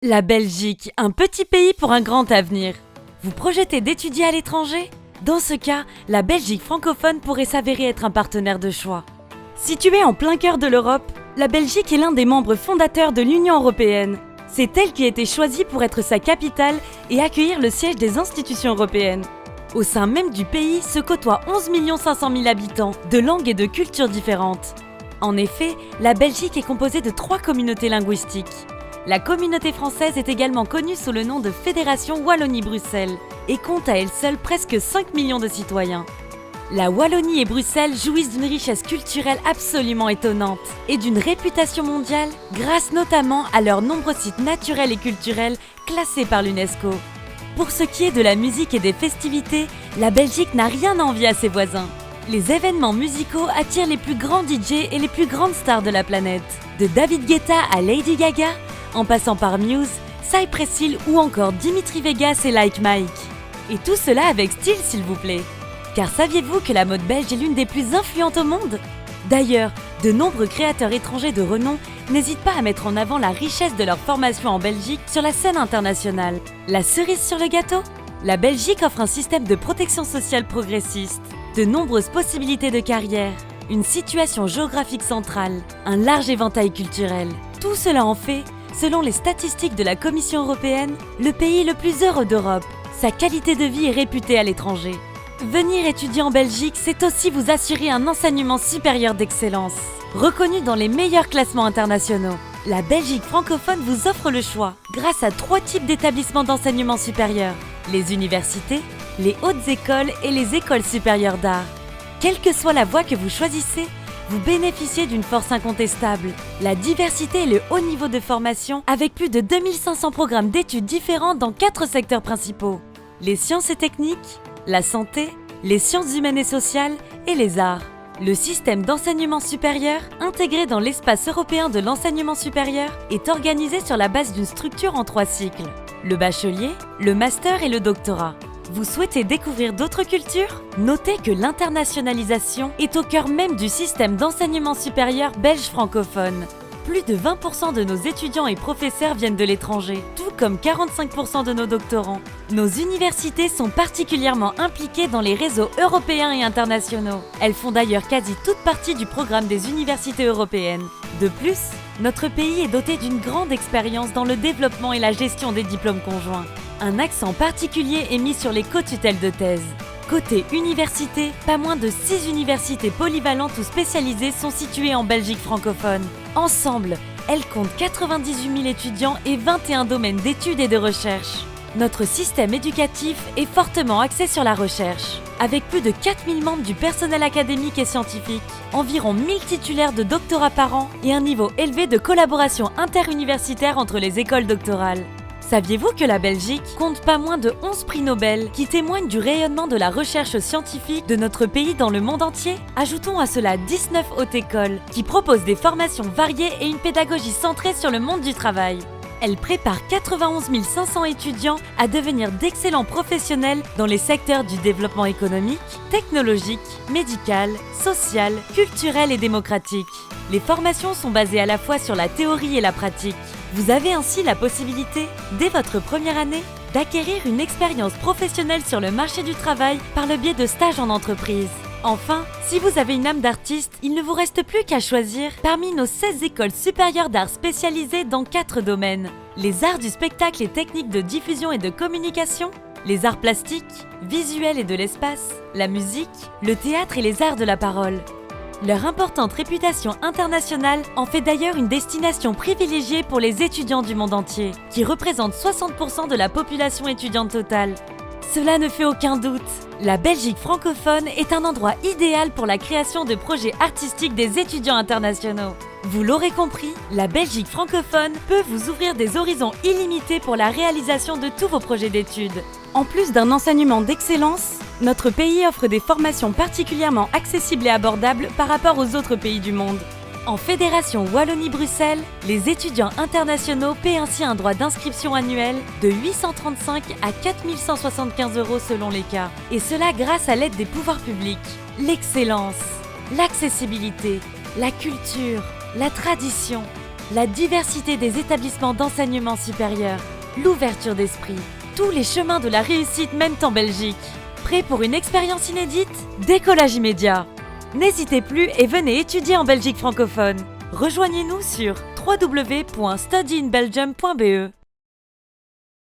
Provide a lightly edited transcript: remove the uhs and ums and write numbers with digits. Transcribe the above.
La Belgique, un petit pays pour un grand avenir. Vous projetez d'étudier à l'étranger? Dans ce cas, la Belgique francophone pourrait s'avérer être un partenaire de choix. Située en plein cœur de l'Europe, la Belgique est l'un des membres fondateurs de l'Union européenne. C'est elle qui a été choisie pour être sa capitale et accueillir le siège des institutions européennes. Au sein même du pays se côtoient 11 500 000 habitants, de langues et de cultures différentes. En effet, la Belgique est composée de 3 communautés linguistiques. La communauté française est également connue sous le nom de Fédération Wallonie-Bruxelles et compte à elle seule presque 5 millions de citoyens. La Wallonie et Bruxelles jouissent d'une richesse culturelle absolument étonnante et d'une réputation mondiale grâce notamment à leurs nombreux sites naturels et culturels classés par l'UNESCO. Pour ce qui est de la musique et des festivités, la Belgique n'a rien à envier à ses voisins. Les événements musicaux attirent les plus grands DJ et les plus grandes stars de la planète. De David Guetta à Lady Gaga, en passant par Muse, Cypress Hill ou encore Dimitri Vegas et Like Mike. Et tout cela avec style s'il vous plaît. Car saviez-vous que la mode belge est l'une des plus influentes au monde? D'ailleurs, de nombreux créateurs étrangers de renom n'hésitent pas à mettre en avant la richesse de leur formation en Belgique sur la scène internationale. La cerise sur le gâteau? La Belgique offre un système de protection sociale progressiste, de nombreuses possibilités de carrière, une situation géographique centrale, un large éventail culturel. Tout cela en fait, selon les statistiques de la Commission européenne, le pays le plus heureux d'Europe. Sa qualité de vie est réputée à l'étranger. Venir étudier en Belgique, c'est aussi vous assurer un enseignement supérieur d'excellence, reconnu dans les meilleurs classements internationaux. La Belgique francophone vous offre le choix, grâce à 3 types d'établissements d'enseignement supérieur: les universités, les hautes écoles et les écoles supérieures d'art. Quelle que soit la voie que vous choisissez, vous bénéficiez d'une force incontestable, la diversité et le haut niveau de formation avec plus de 2500 programmes d'études différents dans 4 secteurs principaux: les sciences et techniques, la santé, les sciences humaines et sociales et les arts. Le système d'enseignement supérieur, intégré dans l'espace européen de l'enseignement supérieur, est organisé sur la base d'une structure en 3 cycles: le bachelier, le master et le doctorat. Vous souhaitez découvrir d'autres cultures? Notez que l'internationalisation est au cœur même du système d'enseignement supérieur belge francophone. Plus de 20% de nos étudiants et professeurs viennent de l'étranger, tout comme 45% de nos doctorants. Nos universités sont particulièrement impliquées dans les réseaux européens et internationaux. Elles font d'ailleurs quasi toute partie du programme des universités européennes. De plus, notre pays est doté d'une grande expérience dans le développement et la gestion des diplômes conjoints. Un accent particulier est mis sur les co-tutelles de thèse. Côté université, pas moins de 6 universités polyvalentes ou spécialisées sont situées en Belgique francophone. Ensemble, elles comptent 98 000 étudiants et 21 domaines d'études et de recherche. Notre système éducatif est fortement axé sur la recherche. Avec plus de 4000 membres du personnel académique et scientifique, environ 1000 titulaires de doctorat par an et un niveau élevé de collaboration interuniversitaire entre les écoles doctorales. Saviez-vous que la Belgique compte pas moins de 11 prix Nobel qui témoignent du rayonnement de la recherche scientifique de notre pays dans le monde entier? Ajoutons à cela 19 hautes écoles qui proposent des formations variées et une pédagogie centrée sur le monde du travail. Elle prépare 91 500 étudiants à devenir d'excellents professionnels dans les secteurs du développement économique, technologique, médical, social, culturel et démocratique. Les formations sont basées à la fois sur la théorie et la pratique. Vous avez ainsi la possibilité, dès votre première année, d'acquérir une expérience professionnelle sur le marché du travail par le biais de stages en entreprise. Enfin, si vous avez une âme d'artiste, il ne vous reste plus qu'à choisir parmi nos 16 écoles supérieures d'art spécialisées dans 4 domaines: les arts du spectacle et techniques de diffusion et de communication, les arts plastiques, visuels et de l'espace, la musique, le théâtre et les arts de la parole. Leur importante réputation internationale en fait d'ailleurs une destination privilégiée pour les étudiants du monde entier, qui représentent 60% de la population étudiante totale. Cela ne fait aucun doute, la Belgique francophone est un endroit idéal pour la création de projets artistiques des étudiants internationaux. Vous l'aurez compris, la Belgique francophone peut vous ouvrir des horizons illimités pour la réalisation de tous vos projets d'études. En plus d'un enseignement d'excellence, notre pays offre des formations particulièrement accessibles et abordables par rapport aux autres pays du monde. En Fédération Wallonie-Bruxelles, les étudiants internationaux paient ainsi un droit d'inscription annuel de 835 à 4175 € selon les cas. Et cela grâce à l'aide des pouvoirs publics. L'excellence, l'accessibilité, la culture, la tradition, la diversité des établissements d'enseignement supérieur, l'ouverture d'esprit. Tous les chemins de la réussite mènent en Belgique. Prêt pour une expérience inédite? Décollage immédiat. N'hésitez plus et venez étudier en Belgique francophone. Rejoignez-nous sur www.studyinbelgium.be.